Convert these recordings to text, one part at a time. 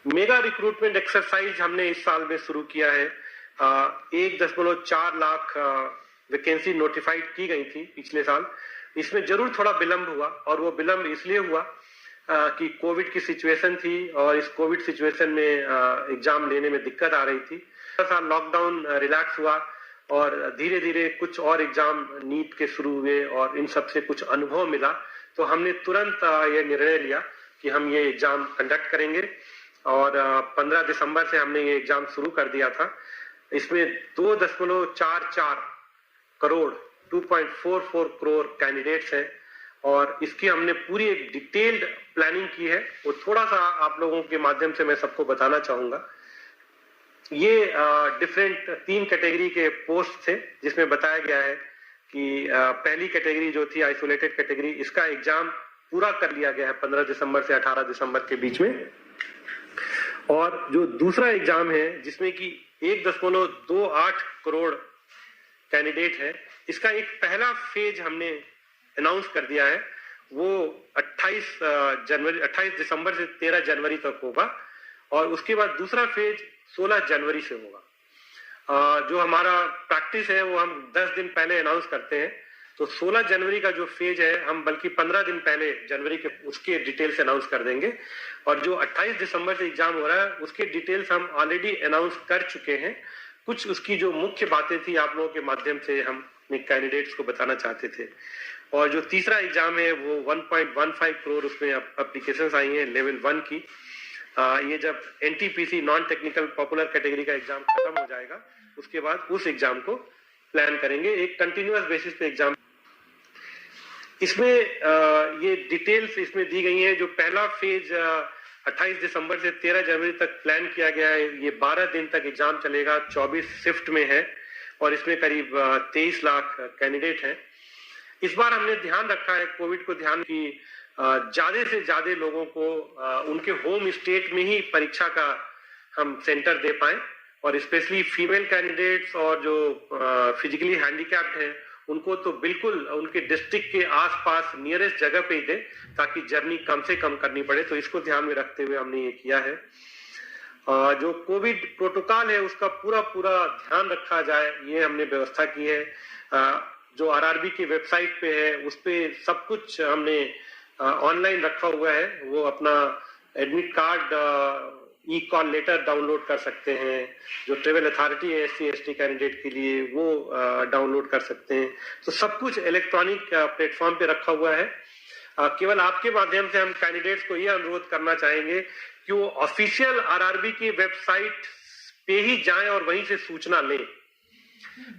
Mega recruitment exercise हमने इस साल में शुरू किया है। 1.4 लाख वैकेंसी नोटिफाइड की गई थी पिछले साल। इसमें जरूर थोड़ा विलंब हुआ, और वो विलंब इसलिए हुआ कि कोविड की सिचुएशन थी, और इस कोविड सिचुएशन में एग्जाम लेने में दिक्कत आ रही थी। लॉकडाउन रिलैक्स हुआ और धीरे धीरे कुछ और एग्जाम नीट के शुरू हुए, और इन सब से कुछ अनुभव मिला, तो हमने तुरंत ये निर्णय लिया कि हम ये एग्जाम कंडक्ट करेंगे। और 15 दिसंबर से हमने ये एग्जाम शुरू कर दिया था। इसमें 2.44 करोड़ 2.44 करोड़ कैंडिडेट्स हैं, और इसकी हमने पूरी एक डिटेल्ड प्लानिंग की है। वो थोड़ा सा आप लोगों के माध्यम से मैं सबको बताना चाहूंगा। ये डिफरेंट 3 कैटेगरी के पोस्ट थे, जिसमें बताया गया है कि पहली कैटेगरी जो थी आइसोलेटेड कैटेगरी, इसका एग्जाम पूरा कर लिया गया है 15 दिसंबर से 18 दिसंबर के बीच में। और जो दूसरा एग्जाम है, जिसमें कि 1.28 करोड़ कैंडिडेट है, इसका एक पहला फेज हमने अनाउंस कर दिया है। वो 28 दिसंबर से 13 जनवरी तक होगा, और उसके बाद दूसरा फेज 16 जनवरी से होगा। जो हमारा प्रैक्टिस है वो हम 10 दिन पहले अनाउंस करते हैं, तो 16 जनवरी का जो फेज है हम बल्कि 15 दिन पहले जनवरी के उसके डिटेल्स अनाउंस कर देंगे। और जो 28 दिसंबर से एग्जाम हो रहा है उसके डिटेल्स हम ऑलरेडी अनाउंस कर चुके हैं। कुछ उसकी जो मुख्य बातें थी आप लोगों के माध्यम से हम अपने कैंडिडेट्स को बताना चाहते थे। और जो तीसरा एग्जाम है वो 1.15 करोड़ उसमें एप्लीकेशंस आई हैं लेवल 1 की। ये जब NTPC non technical popular category का एग्जाम खत्म हो जाएगा, उसके बाद उस एग्जाम को प्लान करेंगे, एक कंटिन्यूअस बेसिस पे एग्जाम। इसमें ये डिटेल्स इसमें दी गई हैं। जो पहला फेज 28 दिसंबर से 13 जनवरी तक प्लान किया गया है, ये 12 दिन तक एग्जाम चलेगा, 24 शिफ्ट में है, और इसमें करीब 23 लाख कैंडिडेट हैं। इस बार हमने ध्यान रखा है कोविड को ध्यान की ज्यादा से ज्यादा लोगों को उनके होम स्टेट में ही परीक्षा का हम सेंटर दे पाए, और स्पेशली फीमेल कैंडिडेट्स और जो फिजिकली हैंडीकैप्ड हैं उनको तो बिल्कुल उनके डिस्ट्रिक्ट के आसपास नियरेस्ट जगह पे ही दे, ताकि जर्नी कम से कम करनी पड़े। तो इसको ध्यान में रखते हुए हमने ये किया है। जो कोविड प्रोटोकॉल है उसका पूरा ध्यान रखा जाए, ये हमने व्यवस्था की है। जो आरआरबी की वेबसाइट पे है उस पे सब कुछ हमने ऑनलाइन रखा हुआ है। वो अपना एडमिट कार्ड ई कॉल लेटर डाउनलोड कर सकते हैं। जो ट्रेवल अथॉरिटी है SC ST कैंडिडेट के लिए वो डाउनलोड कर सकते हैं। तो सब कुछ इलेक्ट्रॉनिक प्लेटफॉर्म पे रखा हुआ है। केवल आपके माध्यम से हम कैंडिडेट्स को ये अनुरोध करना चाहेंगे कि वो ऑफिशियल आरआरबी की वेबसाइट पे ही जाएं और वहीं से सूचना लें।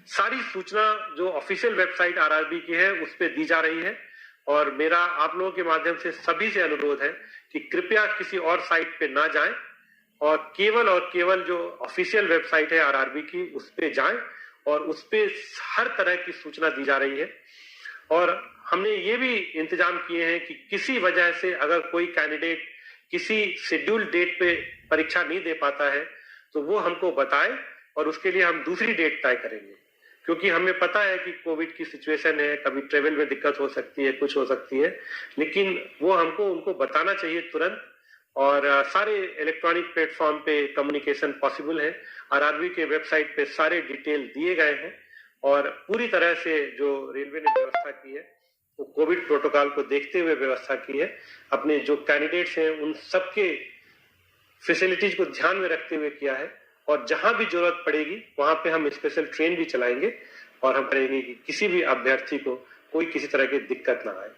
सारी सूचना जो ऑफिशियल वेबसाइट आरआरबी की है उस पे दी जा रही है, और मेरा आप लोगों के माध्यम से सभी से अनुरोध है कि कृपया किसी और साइट पे ना जाएं, और केवल जो ऑफिशियल वेबसाइट है आरआरबी की उस पे जाएं, और उस पे हर तरह की सूचना दी जा रही है। और हमने ये भी इंतजाम किए हैं कि किसी वजह से अगर कोई कैंडिडेट किसी शेड्यूल डेट पे परीक्षा नहीं दे पाता है तो वो हमको बताए, और उसके लिए हम दूसरी डेट तय करेंगे। क्योंकि हमें पता है कि कोविड की सिचुएशन है, कभी ट्रेवल में दिक्कत हो सकती है, कुछ हो सकती है, लेकिन वो उनको बताना चाहिए तुरंत। और सारे इलेक्ट्रॉनिक प्लेटफॉर्म पे कम्युनिकेशन पॉसिबल है। आरआरबी के वेबसाइट पे सारे डिटेल दिए गए हैं, और पूरी तरह से जो रेलवे ने व्यवस्था की है वो कोविड प्रोटोकॉल को देखते हुए व्यवस्था की है। अपने जो कैंडिडेट्स हैं उन सबके फैसिलिटीज को ध्यान में रखते हुए किया है, और जहां भी जरूरत पड़ेगी वहां पे हम स्पेशल ट्रेन भी चलाएंगे, और हम करेंगे कि किसी भी अभ्यर्थी को कोई किसी तरह की दिक्कत ना आए।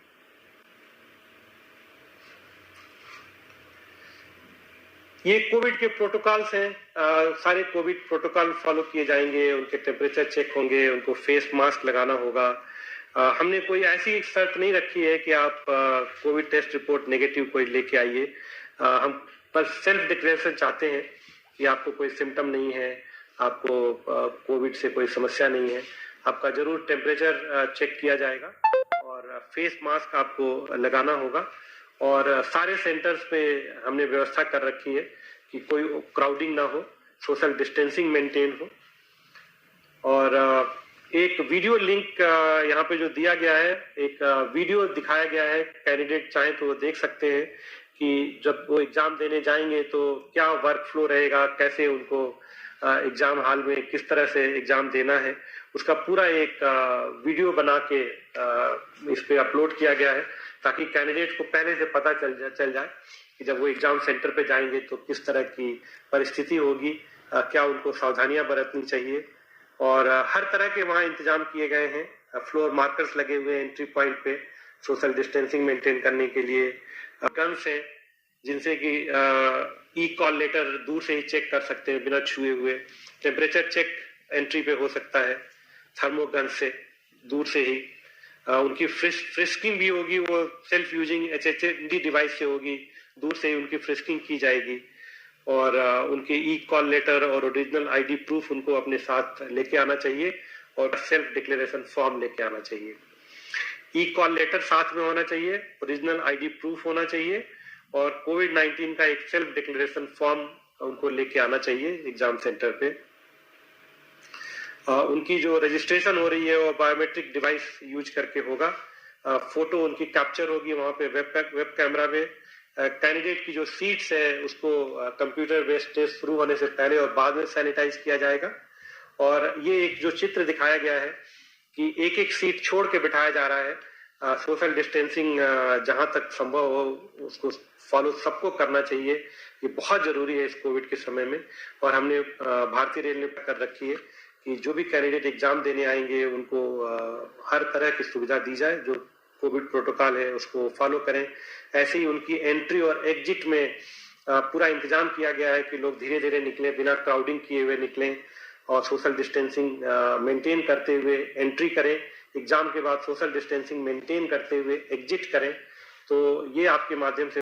ये कोविड के प्रोटोकॉल्स हैं। सारे कोविड प्रोटोकॉल फॉलो किए जाएंगे, उनके टेम्परेचर चेक होंगे, उनको फेस मास्क लगाना होगा। हमने कोई ऐसी शर्त नहीं रखी है कि आप कोविड टेस्ट रिपोर्ट नेगेटिव कोई लेके आइए। हम बस सेल्फ डिक्लेरेशन चाहते हैं कि आपको कोई सिम्टम नहीं है, आपको कोविड से कोई समस्या नहीं है। आपका जरूर टेम्परेचर चेक किया जाएगा, और फेस मास्क आपको लगाना होगा। और सारे सेंटर्स पे हमने व्यवस्था कर रखी है कि कोई क्राउडिंग ना हो, सोशल डिस्टेंसिंग मेंटेन हो। और एक वीडियो लिंक यहाँ पे जो दिया गया है, एक वीडियो दिखाया गया है, कैंडिडेट चाहे तो वो देख सकते हैं कि जब वो एग्जाम देने जाएंगे तो क्या वर्क फ्लो रहेगा, कैसे उनको एग्जाम हॉल में किस तरह से एग्जाम देना है, उसका पूरा एक वीडियो बना के इस पे अपलोड किया गया है, ताकि कैंडिडेट को पहले से पता चल जाए कि जब वो एग्जाम सेंटर पे जाएंगे तो किस तरह की परिस्थिति होगी, क्या उनको सावधानियां बरतनी चाहिए। और हर तरह के वहाँ इंतजाम किए गए हैं, फ्लोर मार्कर्स लगे हुए हैं एंट्री पॉइंट पे सोशल डिस्टेंसिंग मेंटेन करने के लिए, गन्स हैं जिनसे कि ई कॉल लेटर दूर से ही चेक कर सकते हैं बिना छुए हुए, टेम्परेचर चेक एंट्री पे हो सकता है थर्मोगन से दूर से ही, उनकी फ्रिस्किंग भी होगी, वो सेल्फ यूजिंग HHD डिवाइस से होगी, दूर से ही उनकी फ्रिस्किंग की जाएगी। और उनके ई कॉल लेटर और ओरिजिनल ID प्रूफ उनको अपने साथ लेके आना चाहिए और सेल्फ डिक्लेरेशन फॉर्म लेके आना चाहिए। ई कॉल लेटर साथ में होना चाहिए, ओरिजिनल ID प्रूफ होना चाहिए और कोविड-19 का एक सेल्फ डिक्लेरेशन फॉर्म उनको लेके आना चाहिए एग्जाम सेंटर पे। उनकी जो रजिस्ट्रेशन हो रही है वो बायोमेट्रिक डिवाइस यूज करके होगा, फोटो उनकी कैप्चर होगी वहां पे वेब कैमरा में। कैंडिडेट की जो सीट्स है उसको कंप्यूटर बेस्ड टेस्ट शुरू होने से पहले और बाद में सैनिटाइज किया जाएगा। और ये एक जो चित्र दिखाया गया है कि एक एक सीट छोड़ के बिठाया जा रहा है, सोशल डिस्टेंसिंग जहां तक संभव हो उसको फॉलो सबको करना चाहिए, ये बहुत जरूरी है इस कोविड के समय में। और हमने भारतीय रेल ने कर रखी है कि जो भी कैंडिडेट एग्जाम देने आएंगे उनको हर तरह की सुविधा दी जाए, जो कोविड प्रोटोकॉल है उसको फॉलो करें। ऐसे ही उनकी एंट्री और एग्जिट में पूरा इंतजाम किया गया है कि लोग धीरे धीरे निकलें, बिना क्राउडिंग किए हुए निकलें और सोशल डिस्टेंसिंग मेंटेन करते हुए एंट्री करें, एग्जाम के बाद सोशल डिस्टेंसिंग मेंटेन करते हुए एग्जिट करें। तो ये आपके माध्यम से